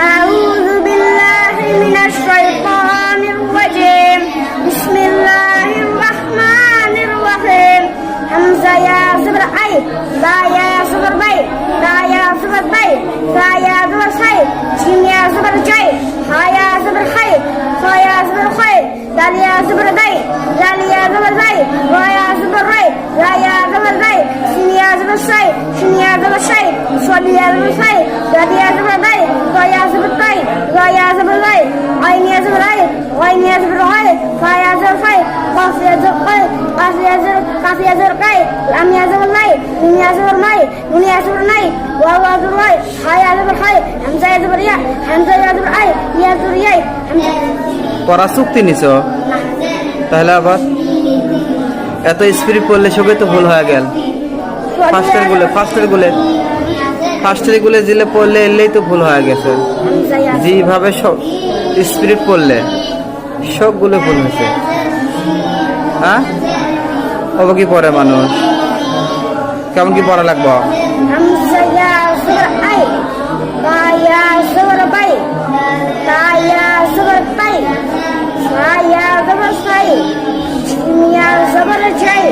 আউযু বিল্লাহি মিনাশ শাইতানির রাজিম বিসমিল্লাহির রাহমানির রহিম হামজা ইয়া জবর আই বা ইয়া জবর বাই তা ইয়া জবর বাই সা ইয়া জবর সাই জিম ইয়া জবর জাই হা ইয়া জবর হাই খা ইয়া জবর খাই দাল ইয়া জবর দাই জাল ইয়া জবর জাই রা ইয়া জবর রাই রা ইয়া জবর দাই সিন ইয়া জবর সাই শিন ইয়া জবর সাই সাদ ইয়া জবর সাই দাল ইয়া জবর দাই রা ইয়া জবর দাই রা ইয়া জবর দাই আইন ইয়া জবর আই ওয়াইন ইয়া জবর হাই ফা ইয়া জবর ফাই কাফ ইয়া জবর কাই কাফ ইয়া জবর কাই লাম ইয়া জবর লাই মিম ইয়া জবর মাই নুন ইয়া জবর নাই ওয়া ওয়া জবর ওয়াই হা ইয়া জবর হাই হামজা ইয়া জবর ইয়া হামজা ইয়া জবর আই ইয়া জবর ইয়াই পড়া চুক্তি নিছ তাহলে আবার এত স্পিড পড়লে সবই তো ভুল হয়ে গেল। ফার্স্টের গুলে জিলে পড়লে এলেই তো ভুল হয়ে গেছে। যেভাবে সব স্পিড পড়লে সবগুলো ভুল হয়েছে। হ্যাঁ ওকে কি পড়ে মানুষ কেমন কি পড়া লাগবো? হামজা ইয়া জবর আই বা ইয়া জবর বাই তা ইয়া জবর তাই সা ইয়া জবর সাই জিম ইয়া জবর জাই